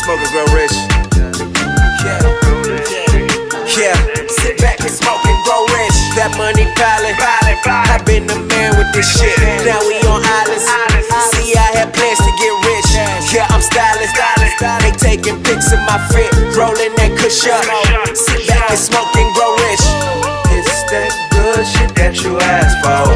smoke and grow rich. Yeah, sit back and smoke and grow rich. That money piling. I've been the man with this shit. Now we on islands. See, I had plans to get rich. Yeah, I'm styling. They taking pics of my fit, rolling that kush up. Sit back and smoke and grow rich. It's that good shit that you asked for.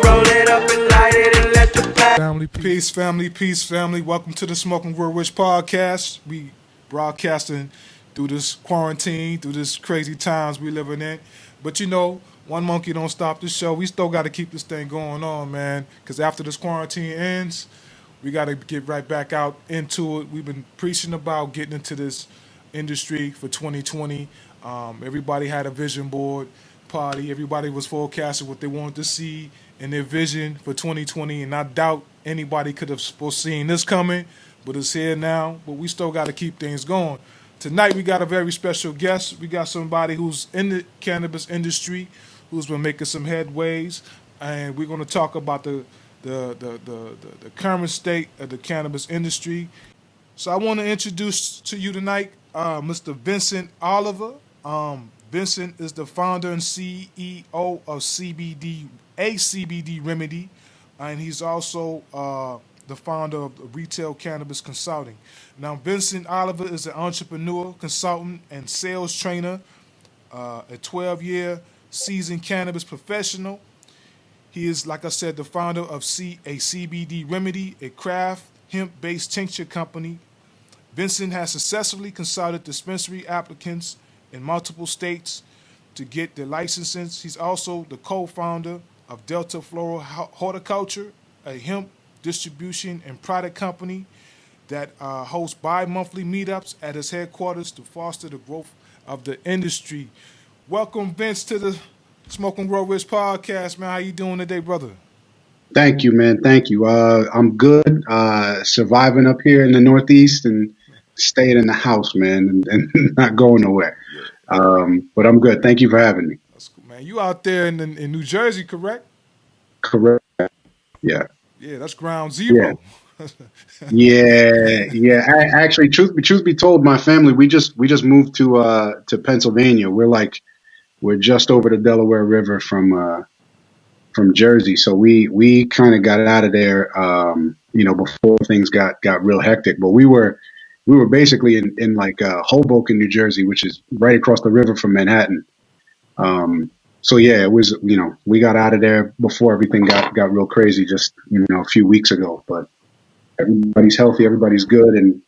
Roll it up and light it and let the pack. Peace, family. Welcome to the Smoke and Grow Rich podcast. We broadcasting through this quarantine, through this crazy times we living in. But you know, one monkey don't stop the show. We still got to keep this thing going on, man. Because after this quarantine ends, we got to get right back out into it. We've been preaching about getting into this industry for 2020. Everybody had a vision board party. Everybody was forecasting what they wanted to see in their vision for 2020. And I doubt anybody could have foreseen this coming, but it's here now. But we still got to keep things going. Tonight we got a very special guest. We got somebody who's in the cannabis industry, who's been making some headways, and we're going to talk about the current state of the cannabis industry. So I want to introduce to you tonight Mr. Vincent Oliver. Vincent is the founder and CEO of CBD Remedy, and he's also the founder of Retail Cannabis Consulting. Now, Vincent Oliver is an entrepreneur, consultant, and sales trainer, a 12-year seasoned cannabis professional. He is, like I said, the founder of a CBD Remedy, a craft hemp-based tincture company. Vincent has successfully consulted dispensary applicants in multiple states to get their licenses. He's also the co-founder of Delta Floral Horticulture, a hemp distribution and product company that hosts bi-monthly meetups at his headquarters to foster the growth of the industry. Welcome, Vince, to the Smoke and Grow Rich podcast, man. How you doing today, brother? Thank you, man. Thank you. I'm good. Surviving up here in the Northeast and staying in the house, man, and not going nowhere. But I'm good. Thank you for having me. That's cool, man. You out there in New Jersey, correct? Correct. Yeah. Yeah, that's ground zero. Yeah. Actually, truth be told, my family we just moved to Pennsylvania. We're just over the Delaware River from Jersey, so we kind of got out of there, before things got real hectic. But we were basically in Hoboken, New Jersey, which is right across the river from Manhattan. So yeah, it was, we got out of there before everything got real crazy just, a few weeks ago, but everybody's healthy, everybody's good. And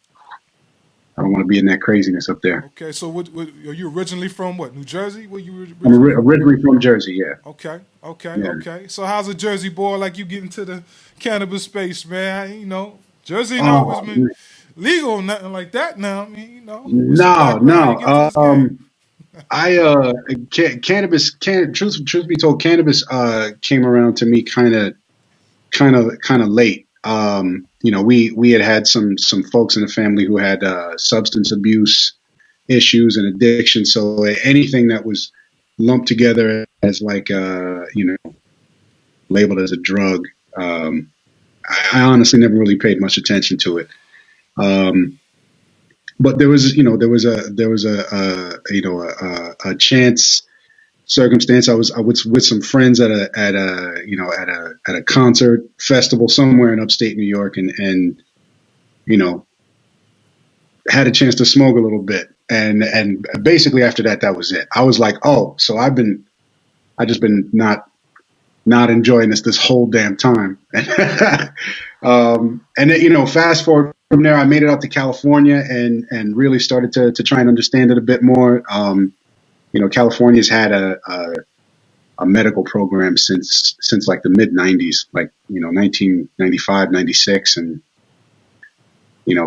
I don't want to be in that craziness up there. Okay. So what are you originally from? What, New Jersey? I'm originally from Jersey. Yeah. Okay. So how's a Jersey boy like you get into the cannabis space, man? Jersey ain't always been legal or nothing like that now. I mean, No. Cannabis. Truth be told, cannabis came around to me kind of late. We had some folks in the family who had substance abuse issues and addiction. So anything that was lumped together as labeled as a drug, I honestly never really paid much attention to it. But there was a chance circumstance. I was with some friends at a concert festival somewhere in upstate New York, and had a chance to smoke a little bit, and basically after that was it. I was like, oh, so I just been not enjoying this whole damn time. And then, fast forward from there, I made it out to California and really started to try and understand it a bit more. California's had a medical program since like the mid 90s, 1995, 96. And,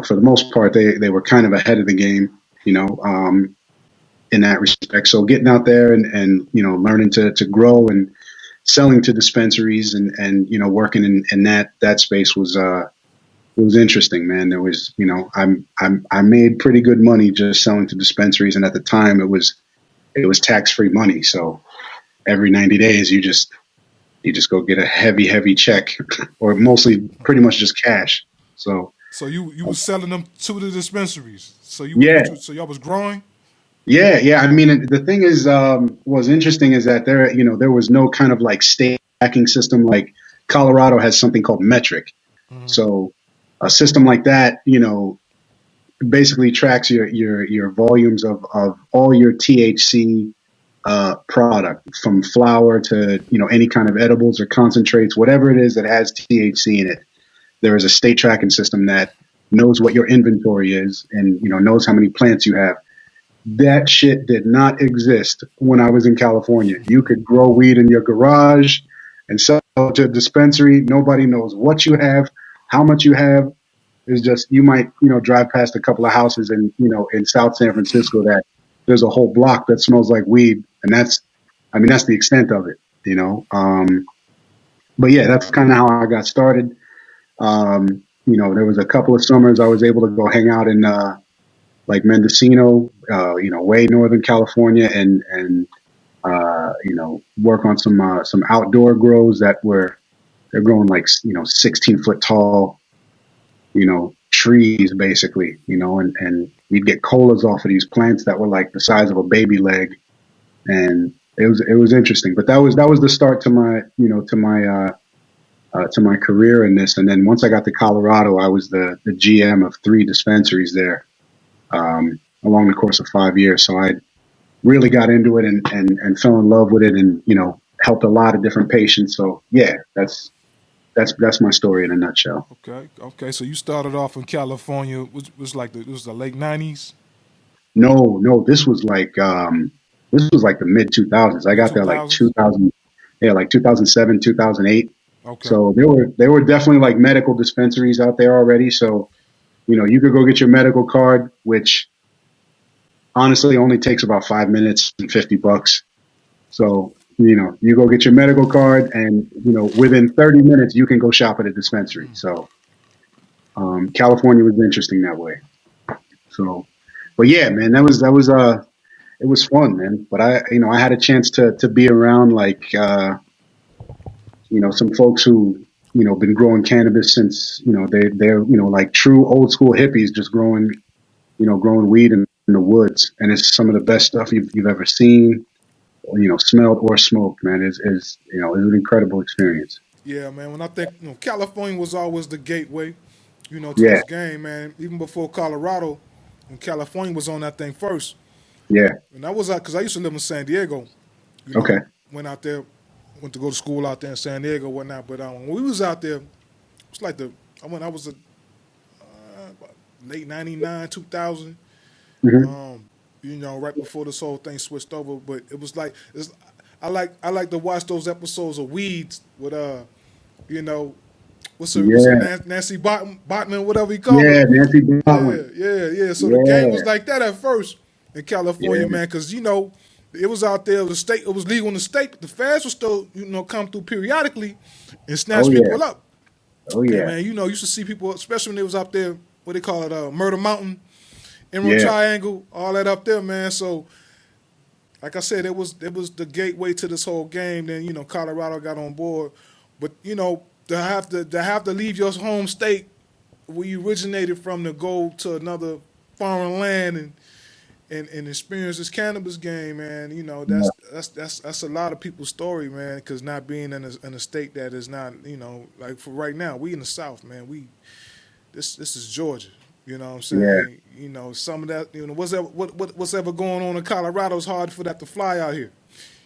for the most part, they were kind of ahead of the game, in that respect. So getting out there and learning to grow and selling to dispensaries and working in that space was interesting, man. There was, I made pretty good money just selling to dispensaries. And at the time it was tax-free money. So every 90 days you just go get a heavy check or mostly pretty much just cash. So So you was selling them to the dispensaries. So Yeah, so y'all was growing. yeah. I mean, the thing is, was interesting is that there was no kind of like state tracking system. Like Colorado has something called metric. Hmm. So a system like that, basically tracks your volumes of all your THC product, from flower to any kind of edibles or concentrates, whatever it is that has THC in it. There is a state tracking system that knows what your inventory is and knows how many plants you have. That shit did not exist when I was in California. You could grow weed in your garage and sell to a dispensary. Nobody knows what you have, how much you have. It's just you might drive past a couple of houses in South San Francisco that there's a whole block that smells like weed, and that's the extent of it. But yeah, that's kind of how I got started. There was a couple of summers I was able to go hang out in like Mendocino, way northern California, and work on some outdoor grows they're growing like 16-foot tall trees basically, and we'd get colas off of these plants that were like the size of a baby leg, and it was interesting. But that was the start to my career in this. And then once I got to Colorado, I was the GM of 3 dispensaries there, along the course of 5 years. So I really got into it and fell in love with it, and helped a lot of different patients. So yeah, that's my story in a nutshell. Okay. So you started off in California. It was the late '90s, No, this was like the mid 2000s. I mid got two there like thousands. 2000, yeah, like 2007, 2008. Okay. So there were definitely like medical dispensaries out there already. So you could go get your medical card, which honestly only takes about 5 minutes and $50. So you go get your medical card, and within 30 minutes you can go shop at a dispensary. So California was interesting that way. So, but yeah, man, that was it was fun, man. But I had a chance to be around like some folks who been growing cannabis since they're like true old school hippies, just growing weed in the woods, and it's some of the best stuff you've ever seen, or, smelled or smoked. Man, is an incredible experience. Yeah, man. When I think California was always the gateway, to Yeah, this game, man. Even before Colorado, when California was on that thing first, yeah, and that was because I used to live in San Diego. okay, Went out there, went to go to school out there in San Diego, whatnot. But when we was out there, it was like I was a late '99, 2000. hmm Um, right before this whole thing switched over. But it was like I like to watch those episodes of Weeds with you know, what's her yeah, Nancy Botman, whatever you call her. yeah. Nancy Yeah, Botwin. yeah. So the game was Yeah, like that at first in California, yeah. man, because it was out there. The state, it was legal in the state, but the feds would still come through periodically and Oh snatch yeah, people up. oh And yeah, man, you used to see people, especially when they was out there, what they call it, Murder Mountain, Emerald yeah, Triangle, all that up there, man. So like I said, it was the gateway to this whole game. Then Colorado got on board, but to have to leave your home state where you originated from to go to another foreign land and experience this cannabis game, man. yeah, That's a lot of people's story, man. Because not being in a state that is not, like for right now, we in the South, man. This is Georgia. You know what I'm yeah, saying? Some of that, what's ever going on in Colorado is hard for that to fly out here.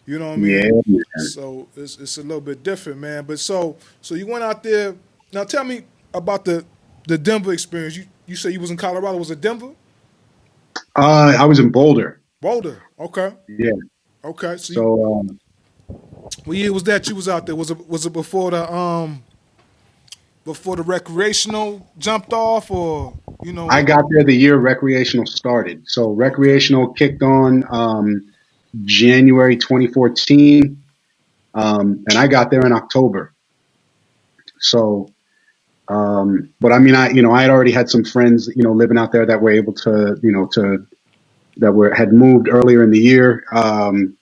You know what I yeah, mean? man. So it's a little bit different, man. But so you went out there. Now tell me about the Denver experience. You say you was in Colorado. Was it Denver? I was in Boulder. Boulder. Okay. Yeah. Okay. So So what year was that you was out there? Was it before the recreational jumped off, or I got there the year recreational started. So Okay. recreational kicked on January 2014, and I got there in October. So, but I mean, I had already had some friends, living out there that were able to, that were had moved earlier in the year, and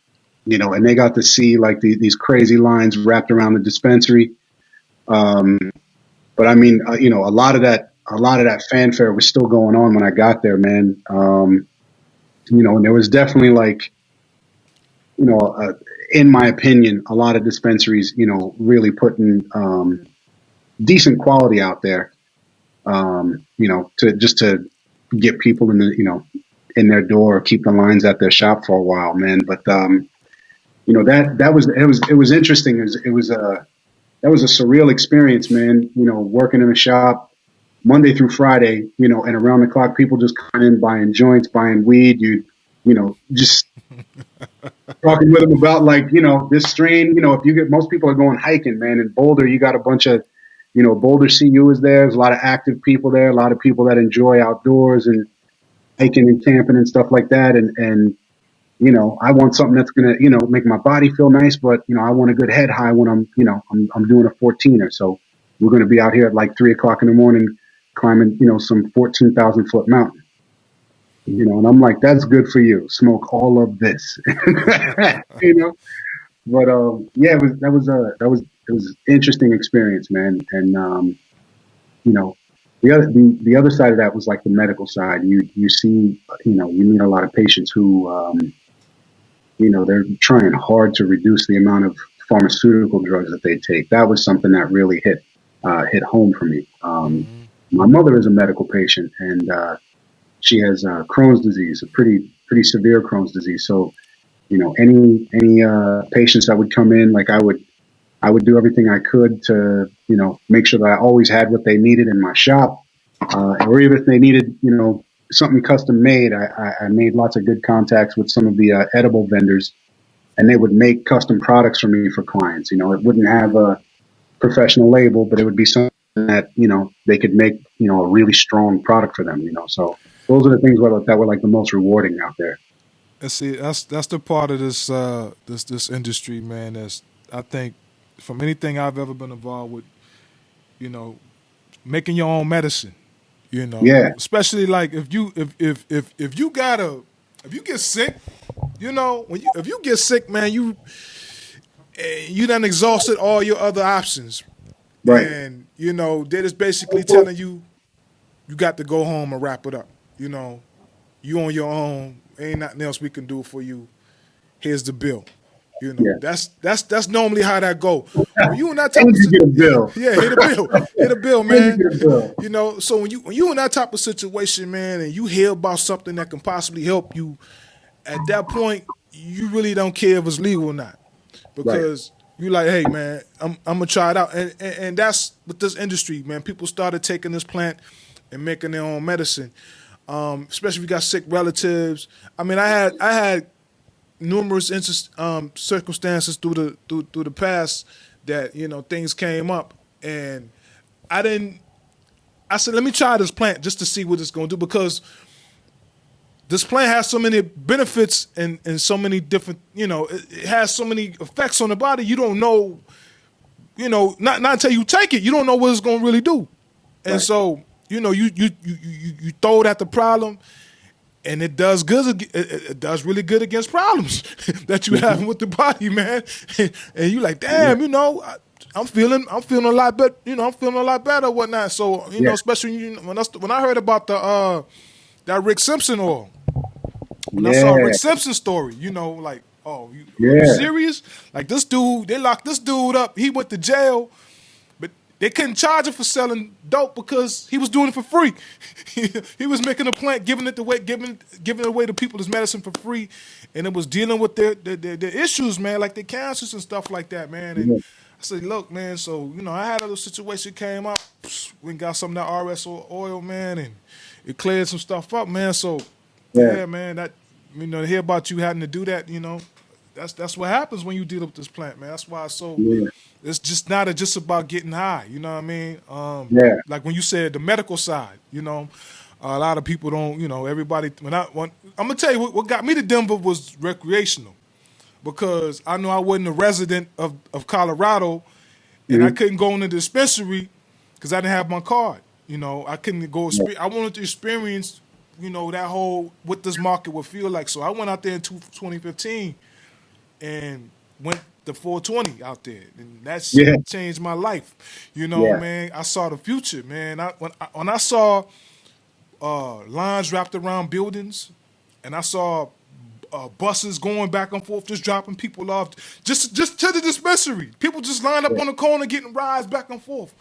they got to see like these crazy lines wrapped around the dispensary. Um, but I mean, a a lot of that fanfare was still going on when I got there, man. And there was definitely like, in my opinion, a lot of dispensaries, really putting decent quality out there, to get people in their door, keep the lines at their shop for a while, man. But it was interesting. That was a surreal experience, man. Working in a shop Monday through Friday, and around the clock, people just coming in, buying joints, buying weed. Just talking with them about like, this strain. If you get, most people are going hiking, man. In Boulder, you got a bunch of, Boulder CU is there. There's a lot of active people there, a lot of people that enjoy outdoors and hiking and camping and stuff like that. And I want something that's gonna, make my body feel nice, but I want a good head high when I'm doing a 14er. So we're gonna be out here at like 3 o'clock in the morning climbing, some 14,000-foot mountain. And I'm like, that's good for you. Smoke all of this, you know. But yeah, it was interesting experience, man. And you know, the other side of that was like the medical side. You see, you meet a lot of patients who they're trying hard to reduce the amount of pharmaceutical drugs that they take. That was something that really hit home for me. My mother is a medical patient, and she has Crohn's disease, a pretty severe Crohn's disease. So, any patients that would come in, like I would do everything I could to, make sure that I always had what they needed in my shop, or even if they needed, something custom made. I made lots of good contacts with some of the edible vendors, and they would make custom products for me for clients. It wouldn't have a professional label, but it would be something that they could make a really strong product for them. So those are the things that were like the most rewarding out there. And see, that's the part of this industry, man. That's, I think, from anything I've ever been involved with, you know, making your own medicine. Yeah, Especially like if you get sick, if you get sick, man, you done exhausted all your other options, right. and they're just basically telling you got to go home and wrap it up. You on your own. Ain't nothing else we can do for you. Here's the bill. Yeah, That's normally how that go. When you in that type and of you get a bill. yeah, hit a bill, And you man. get a bill. So when you in that type of situation, man, and you hear about something that can possibly help you, at that point, you really don't care if it's legal or not, Right. because you like, hey, man, I'm gonna try it out, and that's with this industry, man. People started taking this plant and making their own medicine, especially if you got sick relatives. I mean, I had numerous circumstances through the past that things came up, and I didn't. I said, let me try this plant just to see what it's going to do, because this plant has so many benefits and so many different. It has so many effects on the body. You don't know. Not until you take it, you don't know what it's going to really do. And Right. so you throw it at the problem, and it does good. It does really good against problems that you have with the body, man. And you like, damn, I'm feeling a lot better. I'm feeling a lot better, whatnot. So Yeah. especially when I heard about the that Rick Simpson oil, when I saw Yeah. Rick Simpson's story, like, oh, are you Yeah. serious? Like, this dude, they locked this dude up. He went to jail, but they couldn't charge him for selling dope because he was doing it for free. He was making a plant, giving it away to people as medicine for free, and it was dealing with their issues, man, like their cancers and stuff like that, man. And Yeah. I said, look, man, so I had a little situation came up. We got some of that RS oil, man, and it cleared some stuff up, man. So Yeah. yeah, man, that to hear about you having to do that, that's what happens when you deal with this plant, man. That's why Yeah. it's just not just about getting high, you know what I mean? Yeah. Like when you said the medical side, a lot of people don't, everybody. I'm gonna tell you what got me to Denver was recreational, because I know I wasn't a resident of Colorado, and I Mhm. couldn't go in the dispensary because I didn't have my card. I couldn't go. I wanted to experience, that whole what this market would feel like. So I went out there in 2015 and went the 420 out there, and that Yeah. shit changed my life. You know, Yeah. man, I saw the future, man. When I saw lines wrapped around buildings, and I saw buses going back and forth, just dropping people off, just to the dispensary. People just lined up Yeah. on the corner getting rides back and forth.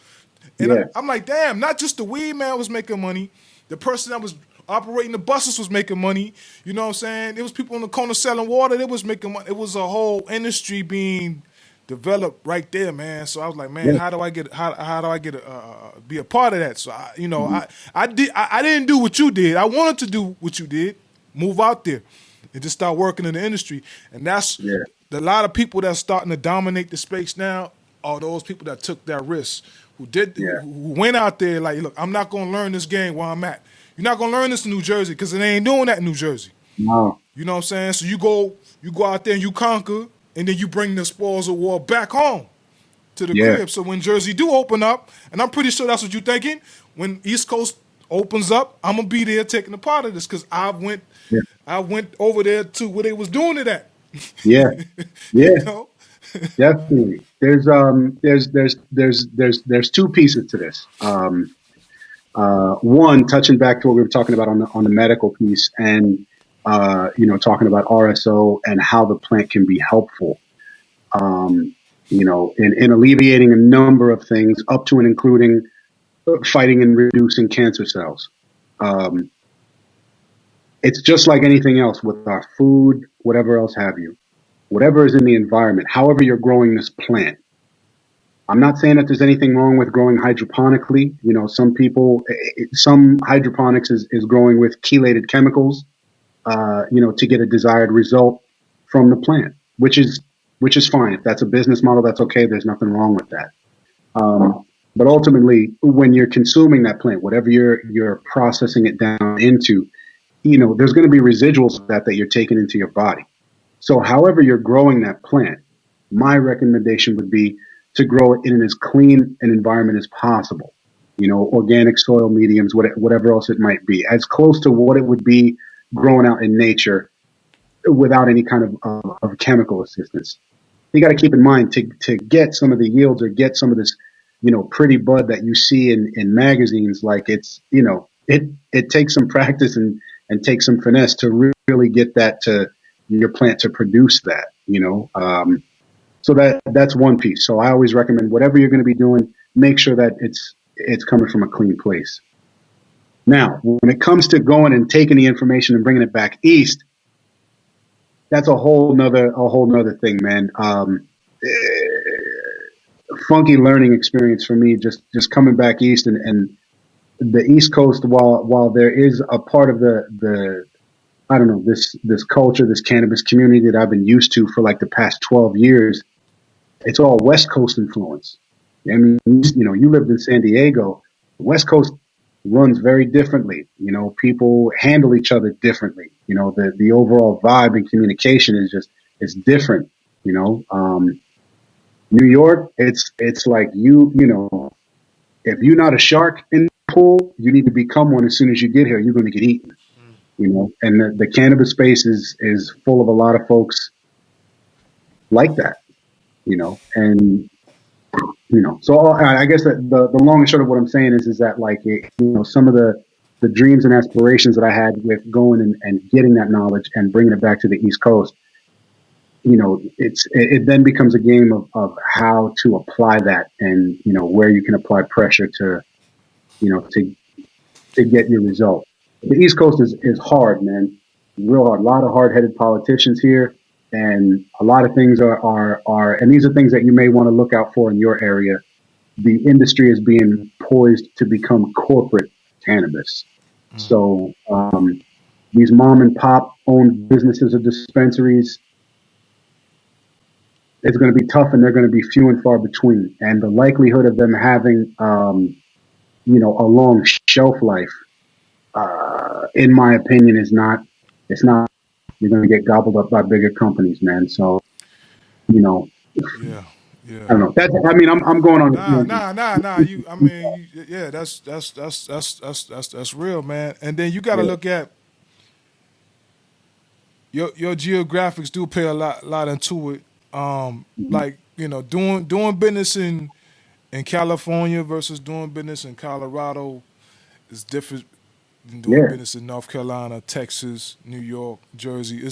And Yeah. I'm like, damn, not just the weed man was making money, the person that was operating the buses was making money. You know what I'm saying? There was people on the corner selling water that was making money. It was a whole industry being developed right there, man. So I was like, man, Yeah. how do I get be a part of that? So I didn't do what you did. I wanted to do what you did, move out there, and just start working in the industry. And that's Yeah. a lot of people that's starting to dominate the space now are those people that took that risk, Yeah. who went out there like, look, I'm not gonna learn this game where I'm at. You're not gonna learn this in New Jersey because it ain't doing that in New Jersey. No. You know what I'm saying? So you go out there and you conquer, and then you bring the spoils of war back home to the Yeah. crib. So when Jersey do open up, and I'm pretty sure that's what you're thinking, when East Coast opens up, I'm gonna be there taking a part of this because Yeah. I went over there to where they was doing it at. Yeah. You Yeah. know? Definitely. There's two pieces to this. One, touching back to what we were talking about on the medical piece, and talking about RSO and how the plant can be helpful. In alleviating a number of things, up to and including fighting and reducing cancer cells. Um, it's just like anything else with our food, whatever else have you, whatever is in the environment, however you're growing this plant. I'm not saying that there's anything wrong with growing hydroponically. Some hydroponics is growing with chelated chemicals, to get a desired result from the plant, which is fine. If that's a business model, that's okay. There's nothing wrong with that. But ultimately, when you're consuming that plant, whatever you're processing it down into, there's going to be residuals of that you're taking into your body. So, however you're growing that plant, my recommendation would be to grow it in as clean an environment as possible. Organic soil mediums, whatever else it might be, as close to what it would be growing out in nature without any kind of chemical assistance. You got to keep in mind to get some of the yields or get some of this, pretty bud that you see in magazines. Like it takes some practice and takes some finesse to really get that to your plant to produce that. So that's one piece. So I always recommend whatever you're going to be doing, make sure that it's coming from a clean place. Now, when it comes to going and taking the information and bringing it back east, that's a whole nother thing, man. Funky learning experience for me, just coming back east and the East Coast. While there is a part of the I don't know, this culture, this cannabis community that I've been used to for like the past 12 years, it's all West Coast influence. I mean, you lived in San Diego. The West Coast runs very differently. People handle each other differently. The overall vibe and communication is different. New York, it's like if you're not a shark in the pool, you need to become one as soon as you get here. You're going to get eaten. And the cannabis space is full of a lot of folks like that. And so I guess that the long and short of what I'm saying is that like some of the dreams and aspirations that I had with going and getting that knowledge and bringing it back to the East Coast, it then becomes a game of how to apply that and where you can apply pressure to to get your result. The East Coast is hard, man, real hard. A lot of hard headed politicians here, and a lot of things are and these are things that you may want to look out for in your area. The industry is being poised to become corporate cannabis. So these mom and pop owned businesses or dispensaries, it's going to be tough, and they're going to be few and far between. And the likelihood of them having, a long shelf life, in my opinion, is not. It's not. You're going to get gobbled up by bigger companies, man. So, you know, Yeah, I yeah. don't know. I'm going on a Nah, tangent. nah, nah, nah. I mean, yeah, that's real, man. And then you got to Yeah, look at your geographics do play a lot into it. Like, doing business in California versus doing business in Colorado is different than doing Yeah, business in North Carolina, Texas, New York, Jersey.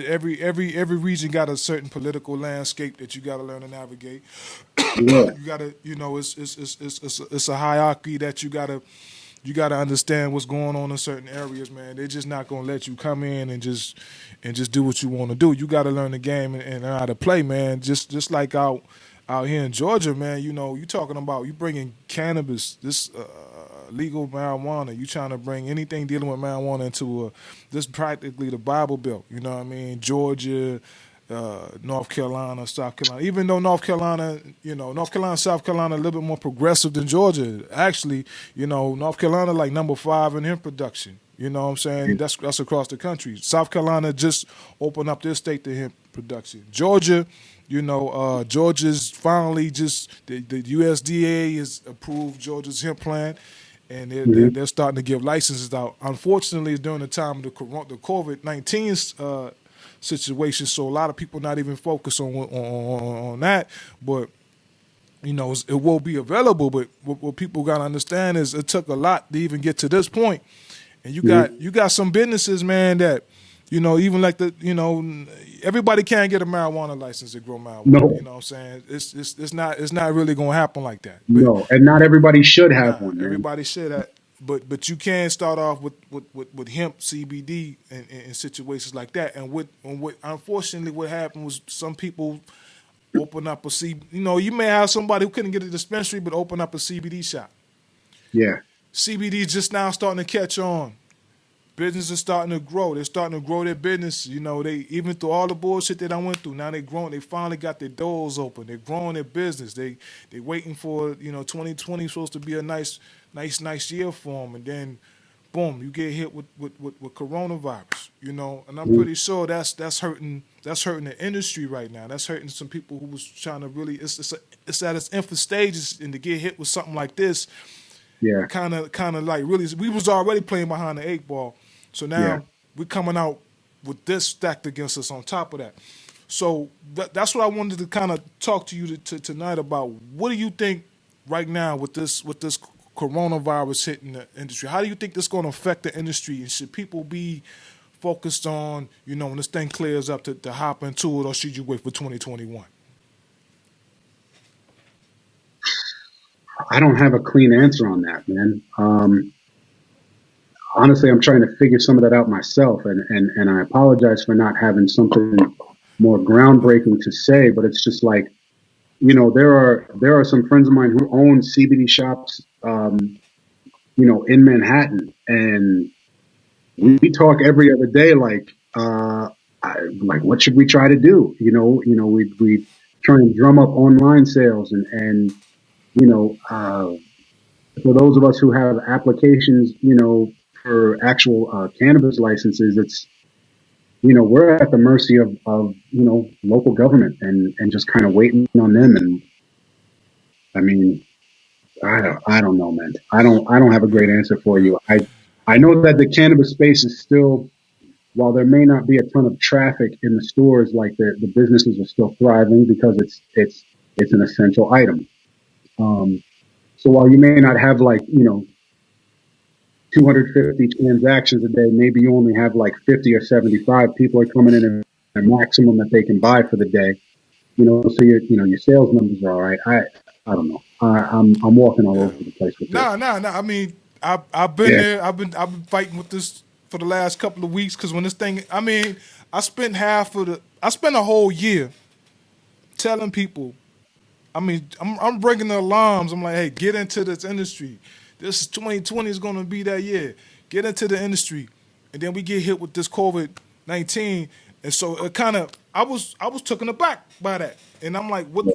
Every region got a certain political landscape that you got to learn to navigate. yeah, You got to, it's a hierarchy that you gotta understand what's going on in certain areas, man. They're just not gonna let you come in and just do what you want to do. You gotta learn the game and learn how to play, man. Just like out here in Georgia, man. You talking about you bringing cannabis, this legal marijuana. You trying to bring anything dealing with marijuana into this practically the Bible Belt. You know what I mean? Georgia, North Carolina, South Carolina. Even though North Carolina, South Carolina, a little bit more progressive than Georgia. Actually, North Carolina like number 5 in hemp production. You know what I'm saying? That's across the country. South Carolina just opened up their state to hemp production. Georgia, Georgia's finally just the USDA has approved Georgia's hemp plant, and they're starting to give licenses out. Unfortunately, during the time of the COVID-19 situation, so a lot of people not even focused on that, but it will be available. But what people got to understand is it took a lot to even get to this point, and you got some businesses, man, that even like everybody can't get a marijuana license to grow marijuana. You no, know what I'm saying? It's not really gonna happen like that. But no, and not everybody should have nah, one, man. everybody should have. But you can start off with hemp CBD in situations like that. And what unfortunately what happened was some people open up a you may have somebody who couldn't get a dispensary but open up a CBD shop. Yeah, CBD is just now starting to catch on. Businesses starting to grow. They're starting to grow their business. They even through all the bullshit that I went through. Now they growing. They finally got their doors open. They're growing their business. They waiting for 2020 supposed to be a nice year for them, and then boom, you get hit with coronavirus. And I'm mhm, pretty sure that's hurting the industry right now. That's hurting some people who was trying to really. It's at its infant stages, and to get hit with something like this, yeah, kind of like really, we was already playing behind the 8 ball, so yeah. now we're coming out with this stacked against us on top of that. So that's what I wanted to kind of talk to you tonight about. What do you think right now with this coronavirus hitting the industry? How do you think this going to affect the industry, and should people be focused on when this thing clears up to hop into it, or should you wait for 2021? I don't have a clean answer on that, man. Honestly, I'm trying to figure some of that out myself, and I apologize for not having something more groundbreaking to say. But it's just like, there are some friends of mine who own CBD shops, in Manhattan, and we talk every other day, like what should we try to do? We try and drum up online sales, and for those of us who have applications, for actual cannabis licenses, we're at the mercy of local government, and just kind of waiting on them. And I mean, I don't know, man. I don't have a great answer for Right. you. I know that the cannabis space is still, while there may not be a ton of traffic in the stores, like the businesses are still thriving because it's an essential item. Um, so while you may not have, like, 250 transactions a day, maybe you only have like 50 or 75 people are coming in at the maximum that they can buy for the day. So your sales numbers are all right. I don't know. I'm walking all Yeah. over the place with Nah, this. nah, nah. I mean, I've been Yeah, there. I've been fighting with this for the last couple of weeks because when this thing, I mean, I spent a whole year telling people. I mean, I'm bringing the alarms. I'm like, hey, get into this industry. This is 2020 is going to be that year. Get into the industry, and then we get hit with this COVID-19, and so it kind of I was taken aback by that, and I'm like, what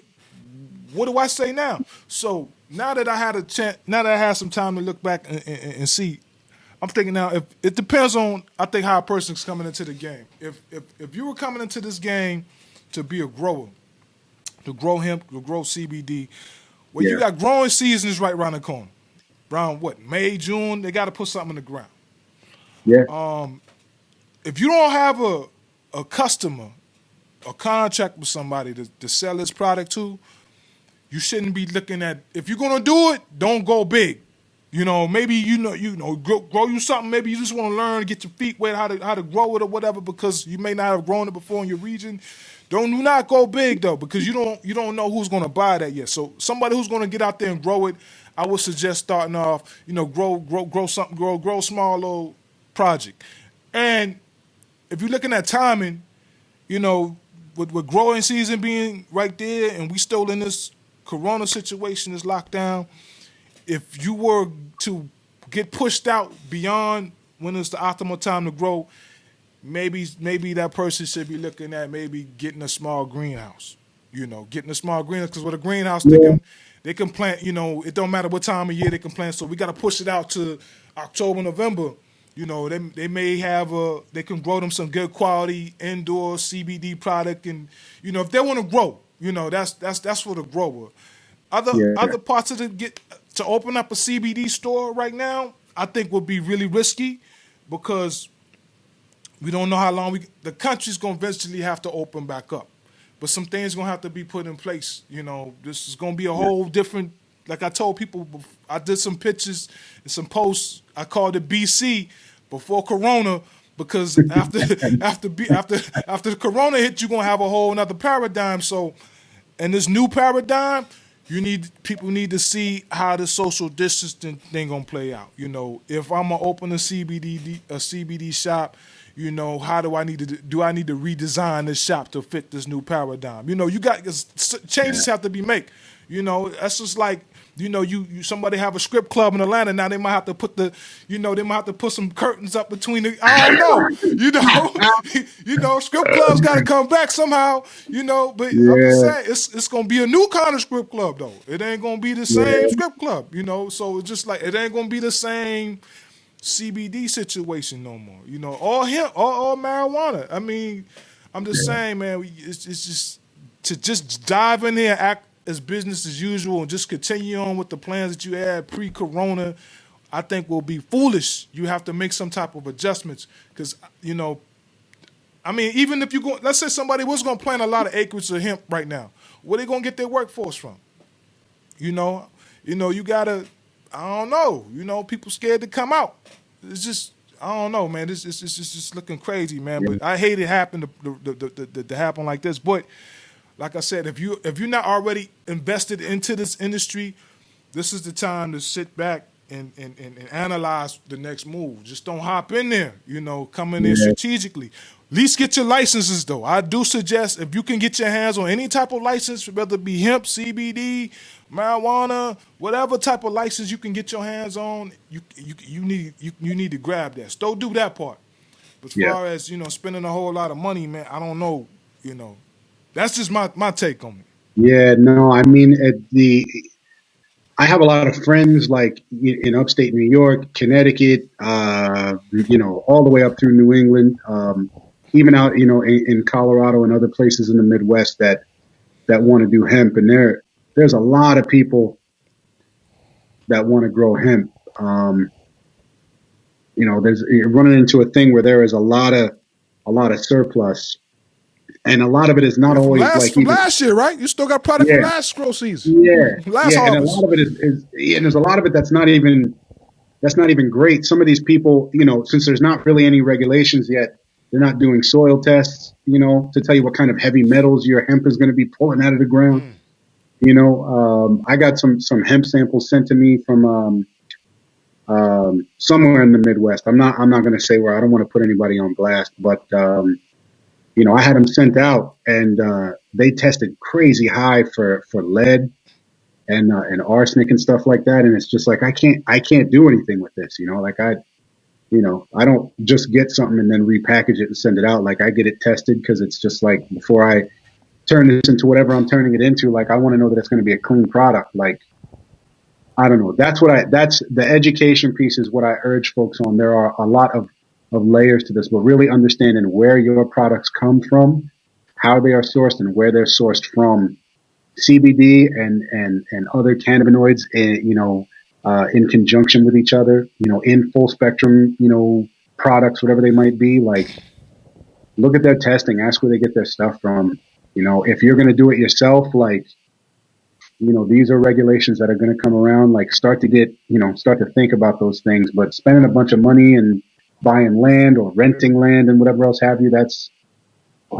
do I say now? So now that I had a chance, now that I had some time to look back and see, I'm thinking now if it depends on I think how a person's coming into the game. If you were coming into this game to be a grower, to grow hemp, to grow CBD, well, you yeah, got growing seasons right around the corner. Around what, May, June, they got to put something in the ground. yeah, If you don't have a customer a contract with somebody to sell this product to, you shouldn't be looking at, if you're gonna do it, don't go big. Maybe grow you something. Maybe you just want to learn, get your feet wet, how to grow it or whatever, because you may not have grown it before in your region. Do not go big though, because you don't know who's gonna buy that yet. So somebody who's gonna get out there and grow it, I would suggest starting off, grow something, grow a small little project. And if you're looking at timing, with growing season being right there, and we still in this Corona situation, this lockdown, if you were to get pushed out beyond when it's the optimal time to grow, maybe that person should be looking at maybe getting a small greenhouse. Getting a small greenhouse, because with a greenhouse they can plant. It don't matter what time of year they can plant. So we got to push it out to October, November. They may have they can grow them some good quality indoor CBD product, and if they want to grow, that's for the grower. Other parts of to open up a CBD store right now, I think would be really risky, because we don't know how long the country's gonna eventually have to open back up, but some things gonna have to be put in place. This is gonna be a whole different. Like I told people, I did some pictures and some posts. I called it BC, before Corona, because after the Corona hit, you're gonna have a whole another paradigm. So, in this new paradigm, people need to see how the social distancing thing gonna play out. If I'm gonna open a CBD shop, how do I need to redesign this shop to fit this new paradigm? You got changes have to be made. That's just like, you somebody have a strip club in Atlanta. Now they might have to put some curtains up between the, I don't know. Strip clubs got to come back somehow, but I'm just saying, it's going to be a new kind of strip club though. It ain't going to be the same strip club, so it's just like, it ain't going to be the same CBD situation no more, all hemp, all marijuana. I mean, I'm just saying, man, it's just to just dive in there, act as business as usual, and just continue on with the plans that you had pre-corona, I think will be foolish. You have to make some type of adjustments, because even if you go, let's say somebody was going to plant a lot of acres of hemp right now, where they going to get their workforce from? You gotta, I don't know. People scared to come out. It's just, I don't know, man. It's just looking crazy, man. But I hate it happen to happen like this. But like I said, if you're not already invested into this industry, this is the time to sit back and analyze the next move. Just don't hop in there, come in there strategically. At least get your licenses, though. I do suggest, if you can get your hands on any type of license, whether it be hemp, CBD, marijuana, whatever type of license you can get your hands on, you need to grab that. Still do that part. But as far as spending a whole lot of money, man, I don't know. That's just my take on it. Yeah, no, I mean, I have a lot of friends like in upstate New York, Connecticut, all the way up through New England, even out, in Colorado and other places in the Midwest that want to do hemp. And there's a lot of people that want to grow hemp. You're running into a thing where there is a lot of surplus. And a lot of it is not always from last year, right? You still got product from last grow season. Last harvest. And a lot of it is and there's a lot of it that's not even great. Some of these people, since there's not really any regulations yet, they're not doing soil tests, to tell you what kind of heavy metals your hemp is going to be pulling out of the ground. I got some hemp samples sent to me from somewhere in the Midwest. I'm not going to say where. I don't want to put anybody on blast, but I had them sent out, and they tested crazy high for lead and arsenic and stuff like that. And it's just like, I can't do anything with this. I don't just get something and then repackage it and send it out. Like, I get it tested, because it's just like, before I turn this into whatever I'm turning it into, like, I want to know that it's going to be a clean product. Like, I don't know. That's the education piece is what I urge folks on. There are a lot of layers to this, but really understanding where your products come from, how they are sourced, and where they're sourced from. CBD and other cannabinoids, in conjunction with each other, in full spectrum, products, whatever they might be. Like, look at their testing, ask where they get their stuff from. You know, if you're going to do it yourself, like, you know, these are regulations that are going to come around. Like, start to get, you know, start to think about those things. But spending a bunch of money and buying land or renting land and whatever else have you, I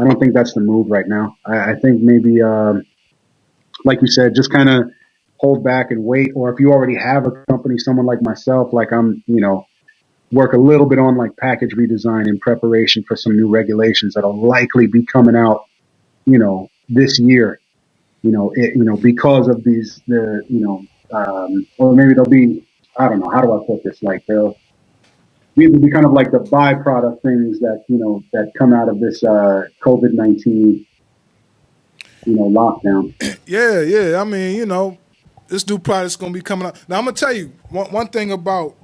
don't think that's the move right now. I think maybe, like you said, just kind of hold back and wait. Or if you already have a company, someone like myself, like I'm, you know, work a little bit on like package redesign in preparation for some new regulations that'll likely be coming out, you know, this year. You know, because of these, or maybe they'll be, I don't know, how do I put this? Like these will be kind of like the byproduct things that, you know, that come out of this COVID-19, you know, lockdown. Yeah. I mean, you know, this new product's gonna be coming out. Now I'm gonna tell you one thing about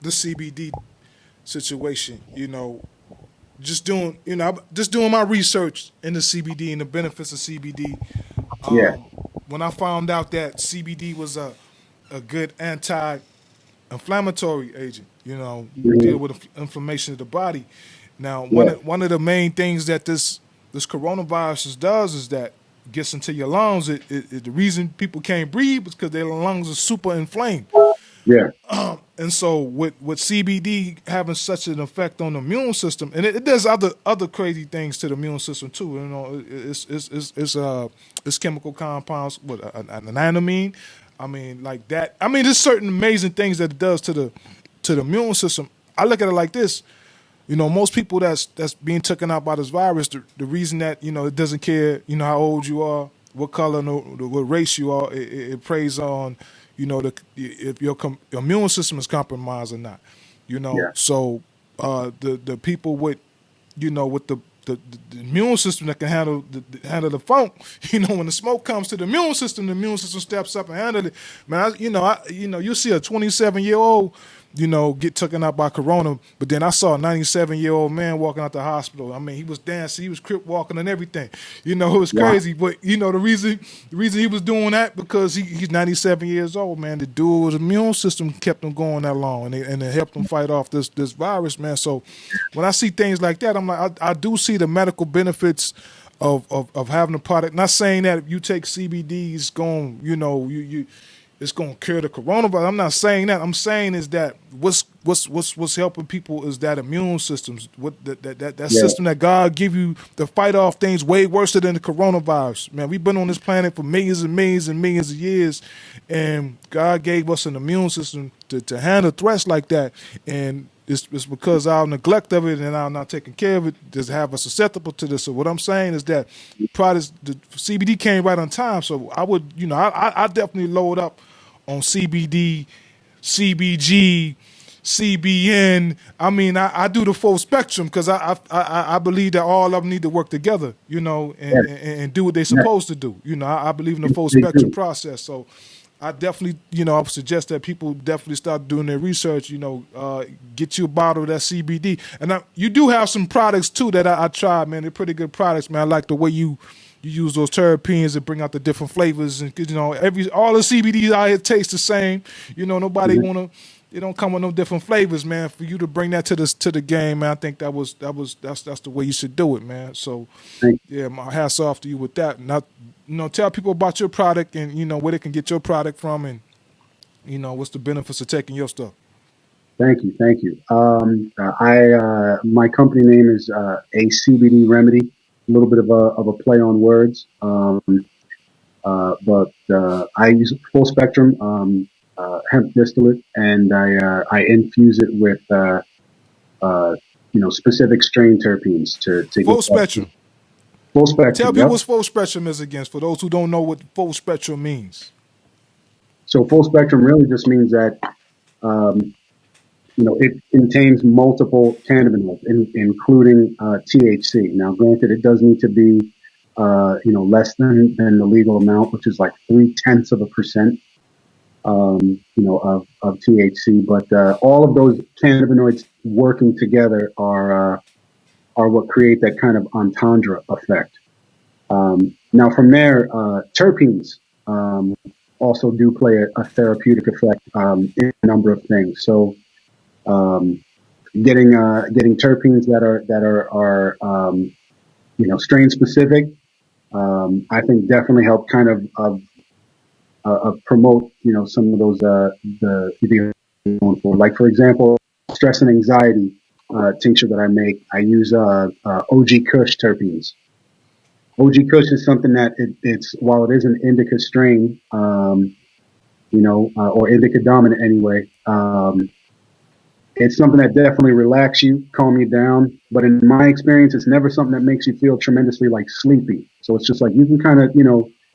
the CBD situation. You know, just doing my research into CBD and the benefits of CBD. Yeah, When I found out that CBD was a good anti-inflammatory agent, you know, deal mhm, with inflammation of the body. Now, yeah, one of the main things that this coronavirus does is that gets into your lungs. The reason people can't breathe is because their lungs are super inflamed. yeah, And so with CBD having such an effect on the immune system, and it does other crazy things to the immune system too. You know, it's chemical compounds, anandamine. I mean, like that. I mean, there's certain amazing things that it does to the immune system. I look at it like this. You know, most people that's being taken out by this virus, the reason that, you know, it doesn't care, you know, how old you are, what color, no, what race you are, it preys on, you know, if your immune system is compromised or not, you know. yeah, So the people with, you know, with the immune system that can handle the funk, you know, when the smoke comes to the immune system steps up and handle it. Man, you see a 27-year-old, you know, get taken out by corona, but then I saw a 97-year-old man walking out the hospital. I mean, he was dancing, he was crip walking and everything. You know, it was wow, crazy. But you know, the reason he was doing that because he's 97 years old, man. The dude's immune system kept him going that long, and it helped him fight off this virus, man. So when I see things like that, I'm like, I do see the medical benefits of having a product. Not saying that if you take CBD, it's going, you know, it's going to cure the coronavirus. I'm not saying that. I'm saying is that what's helping people is that immune systems, what that yeah, system that God give you to fight off things way worse than the coronavirus. Man, we've been on this planet for millions and millions and millions of years, and God gave us an immune system to handle threats like that. And it's because our neglect of it and our not taking care of it does have us susceptible to this. So what I'm saying is that products, the CBD came right on time. So I would, you know, I definitely load up on CBD, CBG, CBN. I mean, I do the full spectrum because I believe that all of them need to work together, you know, yeah, and do what they're yeah, supposed to do. You know, I believe in the full they spectrum do. process. So I definitely, you know, I would suggest that people definitely start doing their research. You know, get you a bottle of that CBD, and you do have some products too that I tried, man. They're pretty good products, man. I like the way you use those terpenes and bring out the different flavors, and you know, all the CBD out here tastes the same. You know, nobody Mhm. wanna. It don't come with no different flavors, man. For you to bring that to the game, man, I think that's the way you should do it, man. So Thank, yeah, my hats off to you with that. Now, you know, tell people about your product and you know where they can get your product from, and you know what's the benefits of taking your stuff. thank you, thank you. My company name is a CBD remedy. A little bit of a play on words. But I use full spectrum hemp distillate, and I infuse it with uh, you know, specific strain terpenes to get Full that spectrum. full Tell spectrum. people Yep. what full spectrum is against for those who don't know what full spectrum means. So full spectrum really just means that um, you know, it contains multiple cannabinoids, including THC. Now, granted, it does need to be you know, less than the legal amount, which is like 0.3%. You know, of THC, but all of those cannabinoids working together are what create that kind of entendre effect. Now, from there, terpenes also do play a therapeutic effect in a number of things. So, um, getting terpenes that are strain specific. I think definitely help kind of promote some of those the going forward. Like for example, stress and anxiety tincture that I make, I use OG Kush terpenes. OG Kush is something that it's while it is an indica strain, or indica dominant anyway. It's something that definitely relax you, calm you down. But in my experience, it's never something that makes you feel tremendously like sleepy. So it's just like you can kind of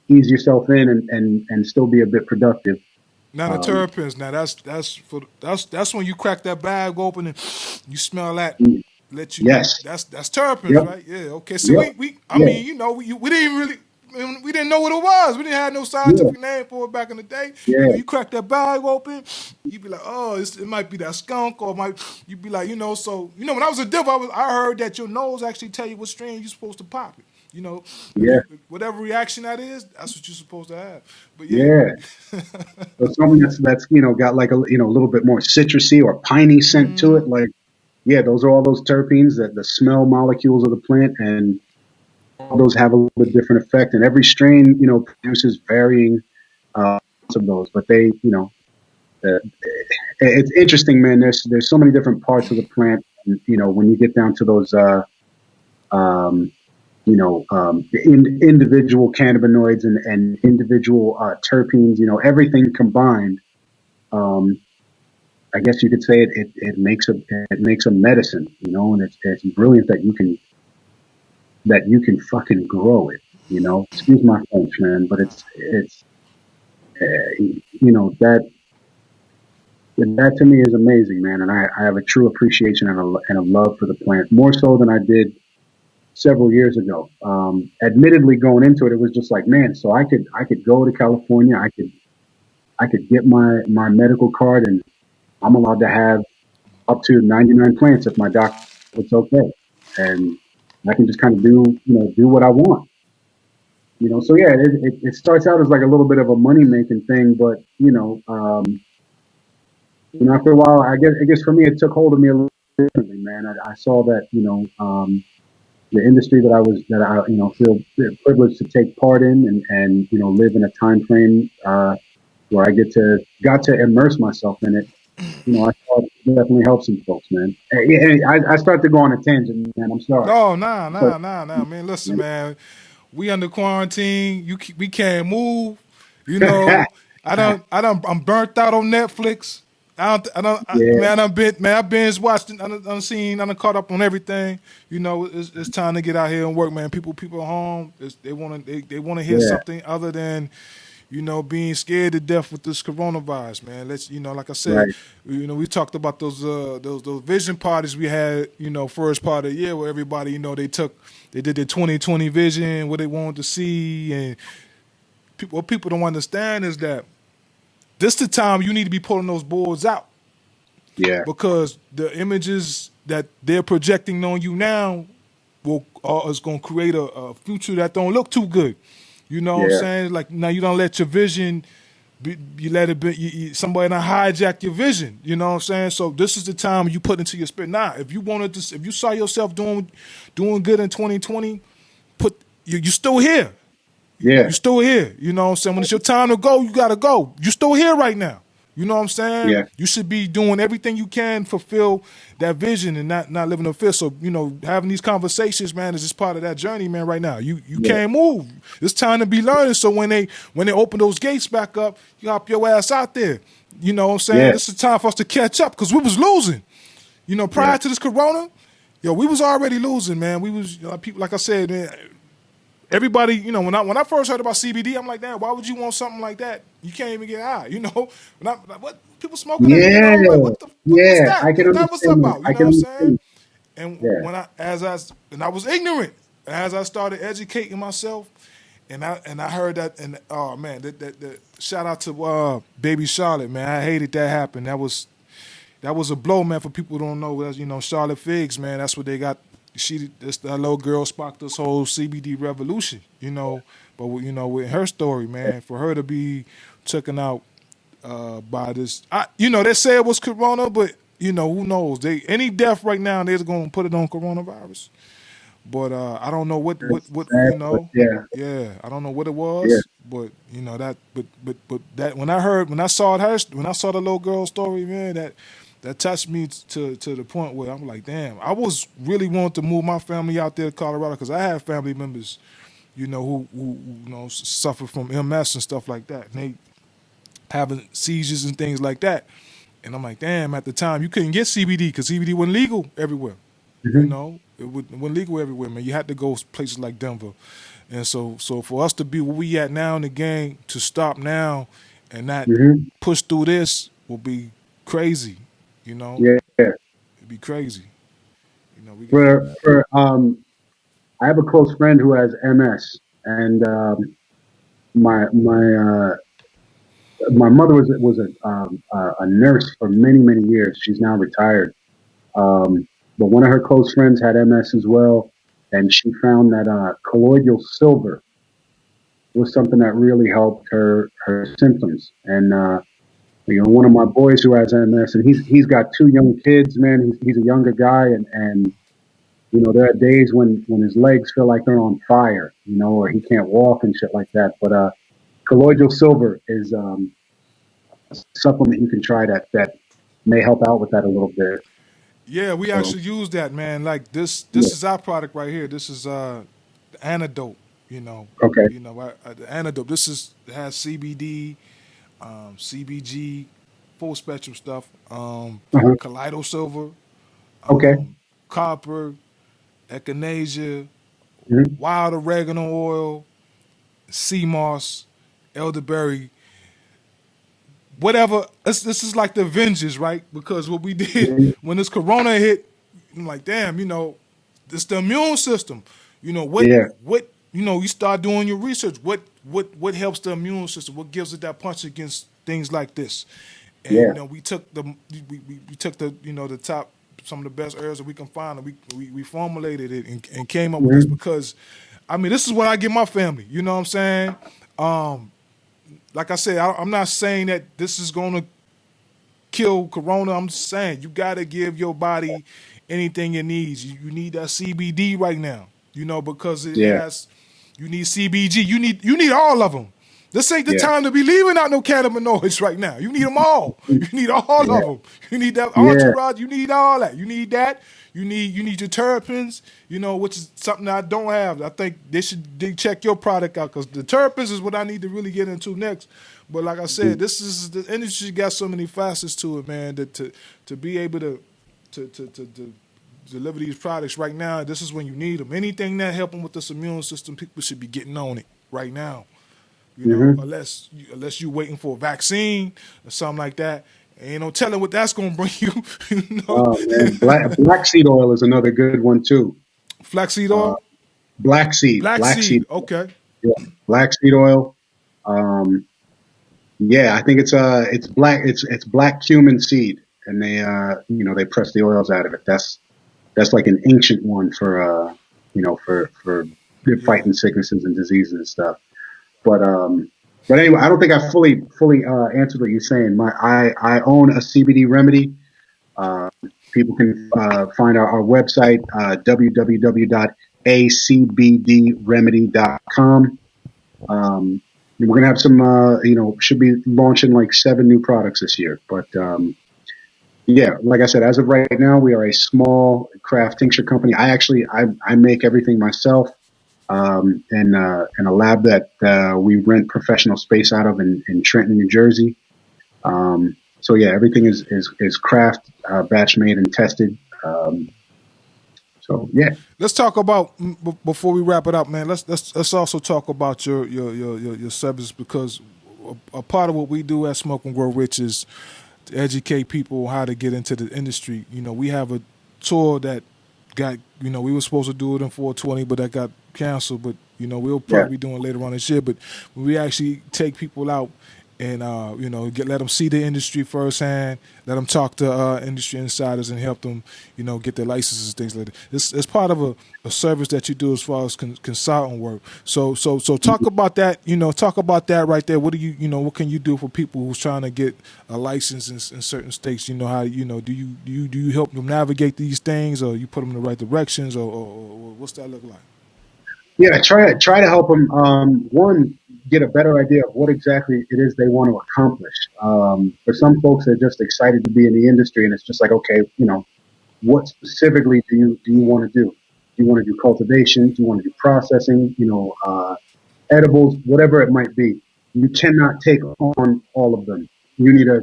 ease yourself in and still be a bit productive. Now the Um, terpenes. Now that's when you crack that bag open and you smell that. Let you know yes. that's terpenes, Yep. right? Yeah. Okay. See, Yep. we I Yeah. mean, we didn't really. We didn't know what it was. We didn't have no Yeah. scientific name for it back in the day. Yeah. You crack that bag open, you be like, oh, it might be that skunk, or you be like, So when I was a div, I heard that your nose actually tell you what strain you're supposed to pop it. If Yeah. you whatever reaction that is, that's what you're supposed to have. But yeah, Yeah. So something that's got like a little bit more citrusy or piney scent to it. Like yeah, those are all those terpenes that the smell molecules of the plant, and all those have a little bit different effect. And every strain produces varying of those, but they uh, it's interesting, man. There's so many different parts of the plant. And, when you get down to those um, individual cannabinoids and individual terpenes, everything combined. Um, I guess you could say it makes a medicine, and it's brilliant that you can fucking grow it. Excuse my French, man, but it's that to me is amazing, man, and I have a true appreciation and a love for the plant more so than I did several years ago. Admittedly, going into it, it was just like, man, so I could go to California, I could get my medical card, and I'm allowed to have up to 99 plants if my doctor it's okay, and I can just kind of do what I want. So yeah, it starts out as like a little bit of a money making thing, but after a while, I guess for me, it took hold of me a little differently, man. I saw that the industry that I feel privileged to take part in and live in a time frame where I got to immerse myself in it. I thought it definitely helps some folks, man. Hey, I start to go on a tangent, man. I'm sorry, no, nah, but nah, nah, nah, man. Listen, man. We under quarantine. We can't move. You know, I'm burnt out on Netflix. yeah, Man, I binge watched. I done caught up on everything. It's time to get out here and work, man. People at home, they want to hear yeah, something other than being scared to death with this coronavirus, man. Let's, like I said, right, we talked about those vision parties we had, first part of the year where everybody, they did their 2020 vision, what they wanted to see, and what people don't understand is that this the time you need to be pulling those boards out yeah, because the images that they're projecting on you now is going to create a future that don't look too good. You know what I'm yeah, saying? Like now you don't let your vision you let it be somebody not hijack your vision. You know what I'm saying? So this is the time you put into your spirit. Now, if you saw yourself doing good in 2020, you still here. yeah, You still here. You know what I'm saying? When it's your time to go, you gotta go. You still here right now. You know what I'm saying? yeah, You should be doing everything you can to fulfill that vision and not living in fear. So, having these conversations, man, is just part of that journey, man, right now. You yeah, can't move. It's time to be learning. So when they open those gates back up, you hop your ass out there. You know what I'm saying? yeah, This is time for us to catch up because we was losing. yeah, Prior to this corona, we was already losing, man. We was people like I said, man, everybody, when I first heard about CBD, I'm like, damn, why would you want something like that? You can't even get high, like, what people smoking that? yeah, Like what's yeah. that? I can What's that? What's up understand that. about? You I know what can I'm saying? understand. And Yeah, I was ignorant. As I started educating myself, and I heard that, and oh man, that shout out to baby Charlotte, man. I hated that happened. That was a blow, man. For people who don't know, Charlotte Figs, man. That's what they got. That little girl sparked this whole CBD revolution, But with her story, man, for her to be taken out by this, they say it was Corona, but who knows? Any death right now, they're going to put it on coronavirus. But I don't know It's what sad, but yeah, Yeah, I don't know what it yeah. was, but that, but that when I saw when I saw the little girl story, man, that touched me to the point where I'm like, damn, I was really wanting to move my family out there to Colorado because I have family members, who suffer from MS and stuff like that, and they having seizures and things like that. And I'm like, damn, at the time you couldn't get CBD because CBD wasn't legal everywhere. Hmm. It wasn't legal everywhere, man. You had to go places like Denver. And so for us to be where we at now in the game, to stop now and not Hmm. push through this will be crazy, you know? Yeah. It'd be crazy. We got For I have a close friend who has MS, and my mother was a nurse for many years. She's now retired. But one of her close friends had MS as well, and she found that colloidal silver was something that really helped her symptoms. And one of my boys who has MS, and he's got two young kids. Man, he's a younger guy, and there are days when his legs feel like they're on fire, or he can't walk and shit like that. But colloidal silver is a supplement you can try that may help out with that a little bit. Yeah, we So actually use that, man. Like this yeah, is our product right here. This is the antidote, you know. okay, The antidote. This is it has CBD, CBG, full spectrum stuff. uh-huh. Kaleido silver, Okay, copper, echinacea, hmm, wild oregano oil, sea moss, elderberry, whatever. This is like the Avengers, right? Because what we did hmm, when this Corona hit, I'm like, damn, it's the immune system. yeah, You start doing your research. What helps the immune system? What gives it that punch against things like this? And yeah, we took we took the top some of the best herbs that we can find, and we formulated it and came up with this hmm, because, I mean, this is what I give my family. You know what I'm saying? Like I said, I'm not saying that this is going to kill Corona. I'm just saying you got to give your body anything it needs. You need that CBD right now, because it yeah, has. You need CBG. You need all of them. This ain't the yeah, time to be leaving out no cannabinoids right now. You need them all. You need all yeah, of them. You need that yeah, entourage. You need all that. You need that. You need your terpenes. Which is something that I don't have. I think they check your product out because the terpenes is what I need to really get into next. But like I said, this is the industry got so many facets to it, man. That to be able to deliver these products right now, this is when you need them. Anything that help them with this immune system, people should be getting on it right now. hmm. Unless you waiting for a vaccine or something like that. Ain't no telling what that's gonna bring you. you know, Oh man, black seed oil is another good one too. Flaxseed Uh, oil, black seed, Okay, yeah, black seed oil. Um, yeah, I think it's black, it's black cumin seed, and they press the oils out of it. That's like an ancient one for yeah. fighting sicknesses and diseases and stuff. But but anyway, I don't think I fully answered what you're saying. I own a CBD remedy. Uh, People can find our website, www.acbdremedy.com. Um, we're going to have some, should be launching like 7 new products this year. But yeah, like I said, as of right now, we are a small craft tincture company. I make everything myself in a lab that we rent professional space out of in Trenton, New Jersey. So yeah, everything is craft, batch made and tested. Um, so yeah, Let's talk about before we wrap it up, man. Let's also talk about your service because a part of what we do at Smoke and Grow Rich is to educate people how to get into the industry. We have a tour that got we were supposed to do it in 420, but that got canceled. But we'll yeah, probably be doing it later on this year. But we actually take people out and let them see the industry firsthand. Let them talk to industry insiders and help them, get their licenses and things like that. It's part of a service that you do as far as consultant work. So talk about that. Talk about that right there. What do what can you do for people who's trying to get a license in certain states? How do you help them navigate these things, or you put them in the right directions, or what's that look like? Yeah, try to help them. One, get a better idea of what exactly it is they want to accomplish. For some folks, they're just excited to be in the industry, and it's just like, okay, what specifically do you want to do? Do you want to do cultivation? Do you want to do processing? Edibles, whatever it might be. You cannot take on all of them. You need a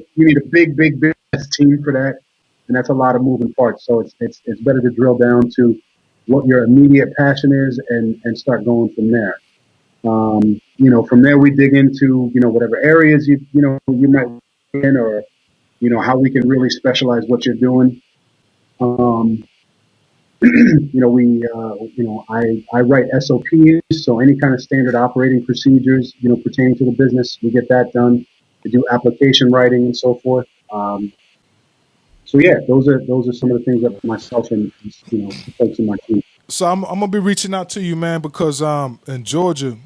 big team for that, and that's a lot of moving parts. So it's better to drill down to what your immediate passion is and start going from there. From there we dig into whatever areas you might be in, or how we can really specialize what you're doing. Um, I write SOPs, so any kind of standard operating procedures, pertaining to the business, we get that done. We do application writing and so forth. So yeah, those are some of the things that myself and the folks in my team. So I'm gonna be reaching out to you, man, because in Georgia,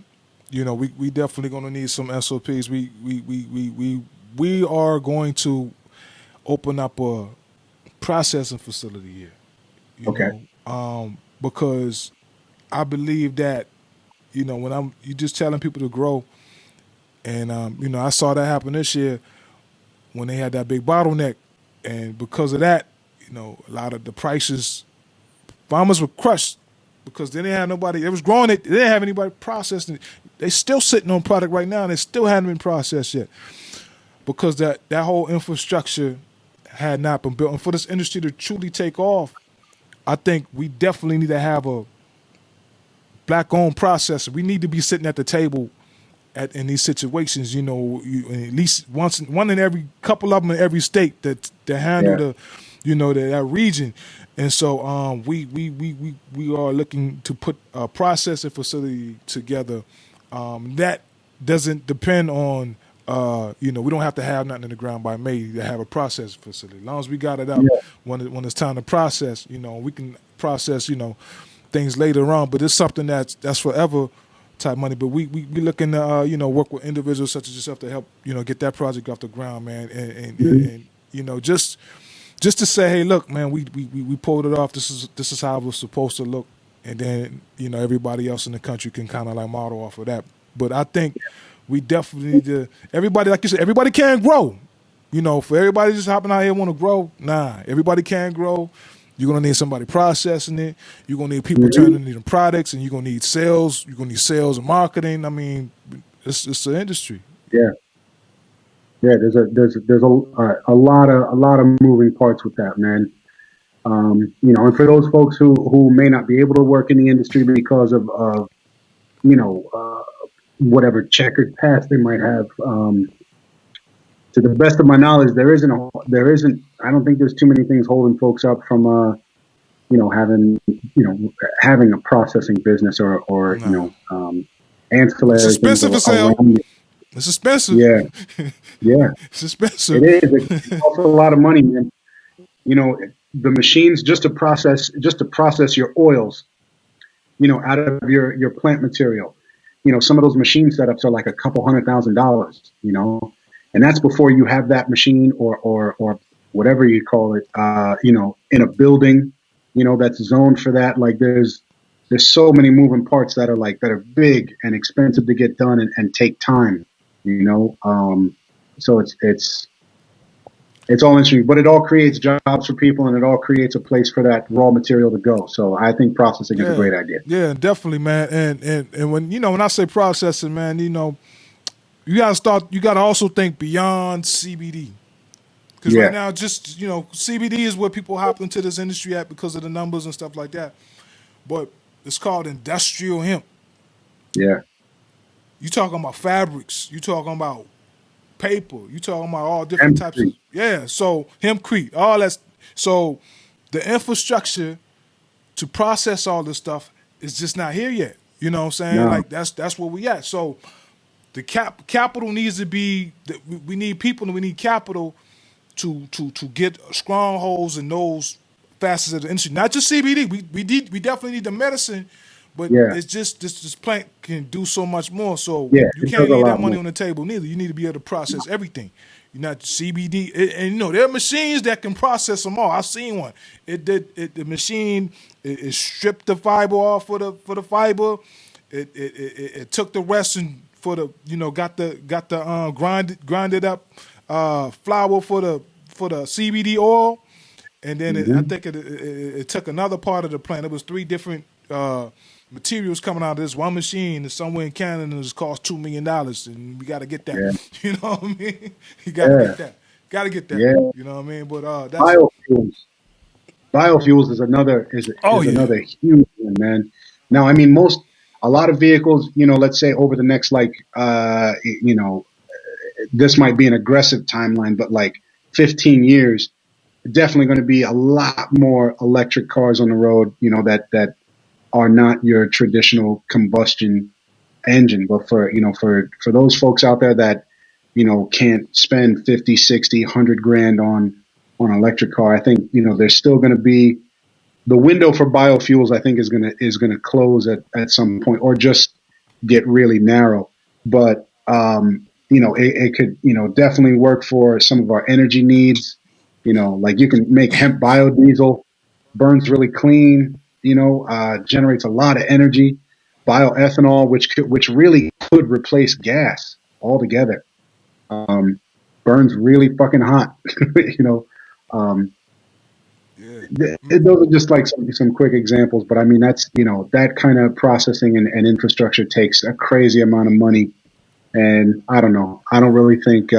we definitely gonna need some SOPs. We are going to open up a processing facility here. Okay. Because I believe that when you just telling people to grow, and I saw that happen this year when they had that big bottleneck, and because of that, a lot of the prices, farmers were crushed because they didn't have nobody. It was growing it. They didn't have anybody processing it. They still sitting on product right now, and they still hadn't been processed yet because that whole infrastructure had not been built. And for this industry to truly take off, I think we definitely need to have a black-owned processor. We need to be sitting at the table in these situations. At least one in every couple of them in every state that handle that region. And so we are looking to put a processing facility together that doesn't depend on we don't have to have nothing in the ground by May to have a processing facility. As long as we got it up when it's time to process, we can process things later on. But it's something that's forever type money. But we looking to work with individuals such as yourself to help get that project off the ground, man, and just to say, hey, look, man, we pulled it off. This is how it was supposed to look, and then everybody else in the country can kind of like model off of that. But I think we definitely need to. Everybody, like you said, everybody can't grow. For everybody just hopping out here want to grow, nah, everybody can't grow. You're gonna need somebody processing it. You're gonna need people turning into products, and you're gonna need sales. You're gonna need sales and marketing. I mean, it's an industry. Yeah. Yeah, there's a lot of moving parts with that, man. And for those folks who may not be able to work in the industry because of whatever checkered past they might have, to the best of my knowledge, there isn't. I don't think there's too many things holding folks up from having a processing business or ancillary. It's expensive as hell. It's expensive. Yeah. Yeah, it's expensive. It is. It's also a lot of money, man. The machines just to process your oils, out of your plant material. Some of those machine setups are like a couple $100,000. And that's before you have that machine or whatever you call it, in a building, that's zoned for that. Like there's so many moving parts that are big and expensive to get done and take time. So it's all interesting, but it all creates jobs for people, and it all creates a place for that raw material to go. So I think processing is a great idea. Yeah, definitely, man. And when I say processing, man, you gotta also think beyond CBD. Because right now, just CBD is where people hop into this industry at because of the numbers and stuff like that. But it's called industrial hemp. Yeah. You talking about fabrics. You talking about paper. You talking about all different types of so hempcrete, all that. So the infrastructure to process all this stuff is just not here yet. You know what I'm saying? No. Like that's where we at. So the capital needs to be. We need people and we need capital to get strongholds in those facets of the industry. Not just CBD. We definitely need the medicine, but Yeah. it's just this plant can do so much more. So Yeah, you it can't does a leave that lot money more. on the table neither. You need to be able to process everything. You're not CBD, and you know there are machines that can process them all. I've seen one. The machine it stripped the fiber off for the fiber. It took the rest and for the got the grinded up flour for the CBD oil, and then I Hmm. think it took another part of the plant. It was three different materials coming out of this one machine. It's somewhere in Canada and it's cost $2 million, and we got to get that. Yeah, You know what I mean? You got to yeah, get that. Got to get that. yeah. You know what I mean? But that's Biofuels. Biofuels is another oh is yeah, another huge one, man. Now, I mean, a lot of vehicles, let's say over the next like this might be an aggressive timeline, but like 15 years, definitely going to be a lot more electric cars on the road, that are not your traditional combustion engine. But for those folks out there that, can't spend 50, 60, 100 grand on an electric car, I think, there's still going to be the window for biofuels, I think is going to close at some point or just get really narrow. But, it could, definitely work for some of our energy needs. Like you can make hemp biodiesel, burns really clean, generates a lot of energy. Bioethanol, which really could replace gas altogether. Um, Burns really fucking hot, you know. Um, yeah. those are just like some quick examples, but I mean that's that kind of processing and infrastructure takes a crazy amount of money, and I don't know. I don't really think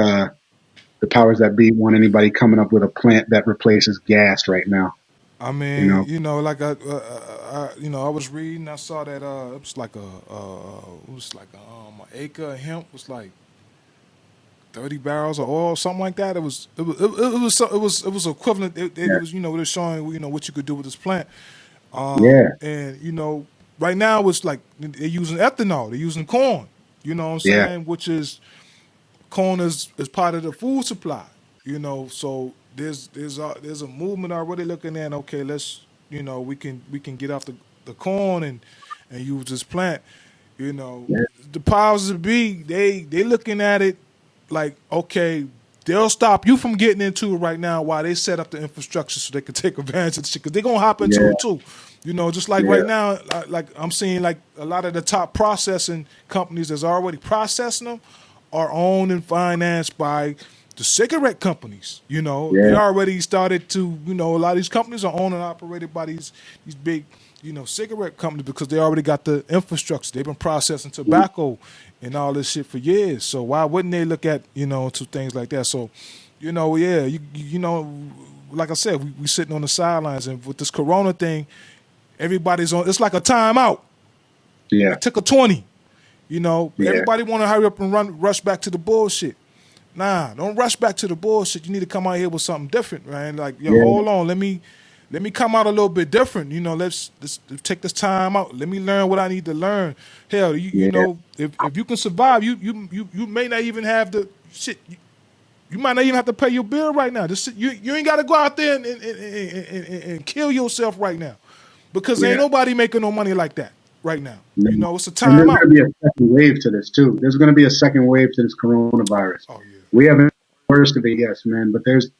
the powers that be want anybody coming up with a plant that replaces gas right now. I You mean, know, like I was reading. I saw that it was like an acre of hemp was like 30 barrels of oil, something like that. It was equivalent. It yeah, was they're showing what you could do with this plant. yeah, And right now it's like they're using ethanol. They're using corn. You know what I'm yeah, saying? Which is corn is part of the food supply. So there's a movement already looking at, okay, let's we can get off the corn and use this plant. You know, yeah, the powers that be, they looking at it like, okay, they'll stop you from getting into it right now while they set up the infrastructure so they can take advantage of the shit. Cause they're gonna hop into yeah, it too. Just like yeah, right now, like I'm seeing like a lot of the top processing companies that's already processing them are owned and financed by the cigarette companies. They yeah, already started to, a lot of these companies are owned and operated by these big, cigarette companies because they already got the infrastructure. They've been processing tobacco and all this shit for years. So why wouldn't they look at, to things like that? So, yeah, like I said, we sitting on the sidelines, and with this corona thing, everybody's on, it's like a timeout. yeah, It took a 20. yeah, Everybody want to hurry up and rush back to the bullshit. Nah, don't rush back to the bullshit. You need to come out here with something different, man. Like, yo, yeah, hold on, let me come out a little bit different. Let's take this time out. Let me learn what I need to learn. Hell, yeah, if you can survive, you may not even have the shit. You might not even have to pay your bill right now. You ain't got to go out there and kill yourself right now, because ain't yeah. nobody making no money like that right now. No. It's a And there's time going out. to be a second wave to this too. There's going to be a second wave to this coronavirus. Oh yeah, We haven't worst of it, yes, man. But there's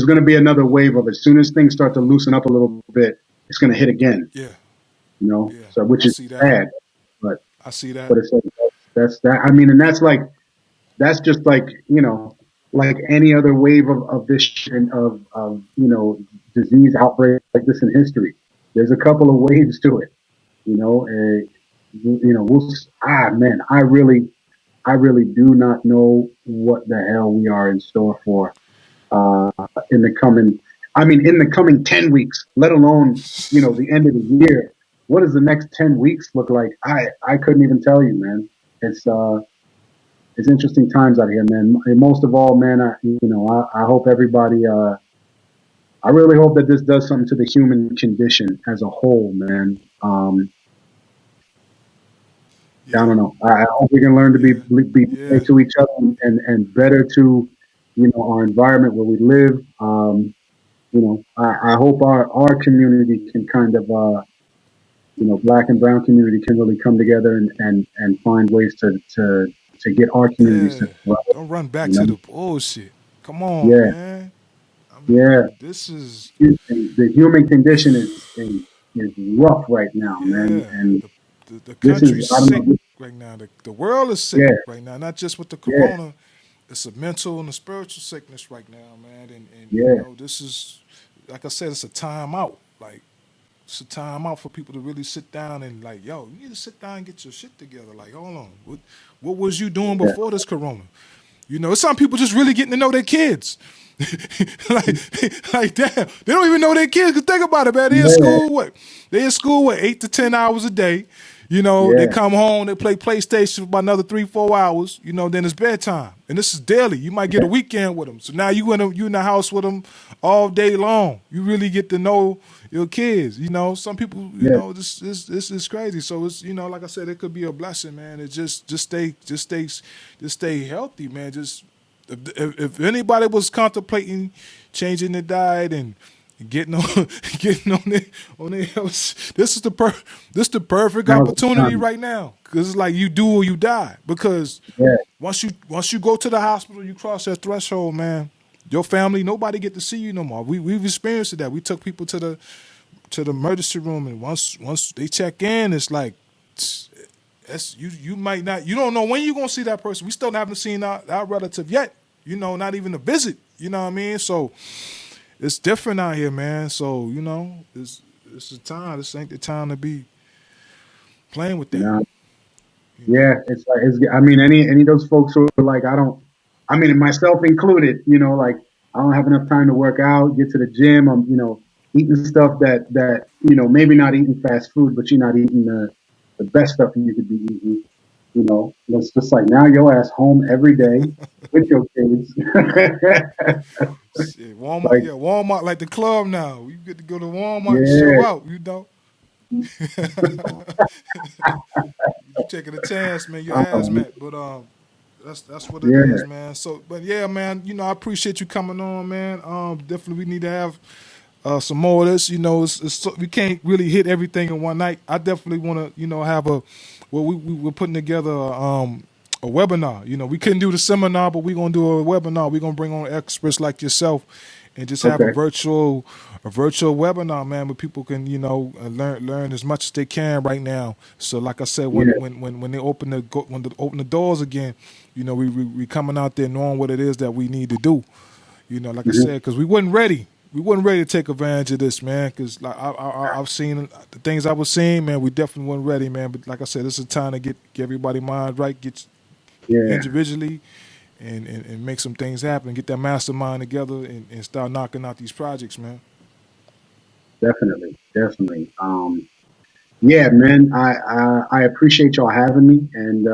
going to be another wave of it. As soon as things start to loosen up a little bit, it's going to hit again. yeah, yeah. So which I is see that. bad, but I see that. but it's like, that's that. I mean, and that's just like like any other wave of this shit and of disease outbreak like this in history. There's a couple of waves to it. You know, we'll man, I really do not know what the hell we are in store for uh, in the coming. I mean, in the coming 10 weeks, let alone the end of the year. What does the next 10 weeks look like? I couldn't even tell you, man. It's interesting times out here, man. And most of all, man, I hope everybody. I really hope that this does something to the human condition as a whole, man. I don't know. I hope we can learn to be Yeah. to each other and better to, our environment where we live. I hope our community can kind of, black and brown community can really come together and find ways to get our communities Yeah. to thrive. Don't run back You to know? the bullshit. Come on, Yeah, man. I yeah. mean, this is The human condition is rough right now, man. yeah. And The this is, country's I don't sick know. right now. The world is sick Yeah, right now. Not just with the yeah, corona. It's a mental and a spiritual sickness right now, man. And yeah, this is, like I said, it's a time out. Like, it's a time out for people to really sit down and like, yo, you need to sit down and get your shit together. Like, hold on, what was you doing yeah, before this corona? Some people just really getting to know their kids. like damn, they don't even know their kids. Cause think about it, man. They in yeah, school what? They in school what 8 to 10 hours a day. They yeah, come home, they play PlayStation for about another 3-4 hours. Then it's bedtime, and this is daily. You might get a weekend with them. So now you in the house with them all day long. You really get to know your kids. Some people, yeah. this is crazy. So it's like I said, it could be a blessing, man. It just stay healthy, man. Just if anybody was contemplating changing their diet and getting on getting on their health, this is the perfect Now's the opportunity time. right now. Because it's like you do or you die. Because Yeah, once you go to the hospital, you cross that threshold, man. Your family, nobody get to see you no more. We've experienced that. We took people to the emergency room, and once they check in, it's like that's you might not, you don't know when you're gonna see that person. We still haven't seen our relative yet. Not even a visit. You know what I mean? So it's different out here, man. So it's the time. This ain't the time to be playing with that. no, yeah. It's like I mean, any of those folks who are like, I mean, and myself included. Like I don't have enough time to work out, get to the gym. I'm, eating stuff that maybe not eating fast food, but you're not eating the best stuff you could be eating. It's just like now your ass home every day with your kids. Shit, Walmart, Like, yeah, Walmart like the club now. You get to go to Walmart and show yeah, out. You taking a chance, man. You're um, hazmat, but that's what it yeah, is, man. So, but yeah, man. I appreciate you coming on, man. Definitely we need to have some more of this. We can't really hit everything in one night. I definitely want to, have we're putting together a webinar. We couldn't do the seminar, but we're gonna do a webinar. We're gonna bring on experts like yourself, and just have a okay, virtual webinar, man, where people can learn as much as they can right now. So, like I said, yeah, when they open the doors again, we coming out there knowing what it is that we need to do. Like I hmm said, because we wasn't ready. We wasn't ready to take advantage of this, man. Because like I've seen the things I was seeing, man. We definitely weren't ready, man. But like I said, this is time to get everybody mind right, get yeah, individually, and make some things happen. Get that mastermind together and start knocking out these projects, man. definitely, definitely. Yeah, man, I appreciate y'all having me, and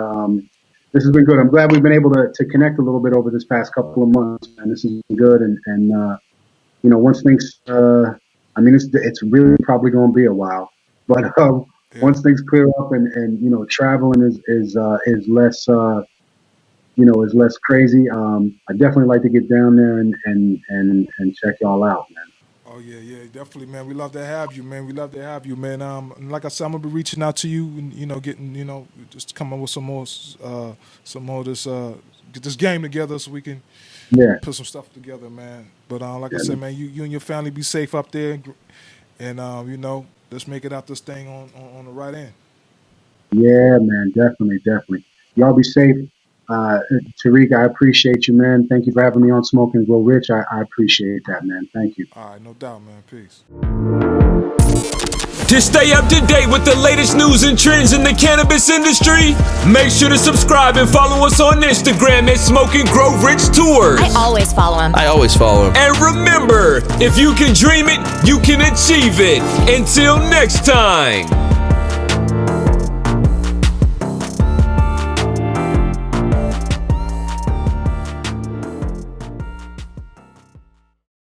this has been good. I'm glad we've been able to connect a little bit over this past couple of months, and this has been good. And once things, I mean, it's really probably going to be a while, but Yeah. once things clear up and traveling is less is less crazy. I definitely like to get down there and check y'all out, man. Oh yeah, yeah, definitely, man. We love to have you, man. We love to have you, man. And like I said, I'm gonna be reaching out to you, and getting, just come up with some more of this, get this game together so we can Yeah, put some stuff together, man. But like I yeah, said, man, you and your family be safe up there, and let's make it out this thing on the right end. yeah, man, definitely, definitely. Y'all be safe. Tariq, I appreciate you, man. Thank you for having me on Smoke and Grow Rich. I appreciate that, man. Thank you. All right, no doubt, man. Peace. To stay up to date with the latest news and trends in the cannabis industry, make sure to subscribe and follow us on Instagram at Smoke and Grow Rich Tours. I always follow him. I always follow him. And remember, if you can dream it, you can achieve it. Until next time.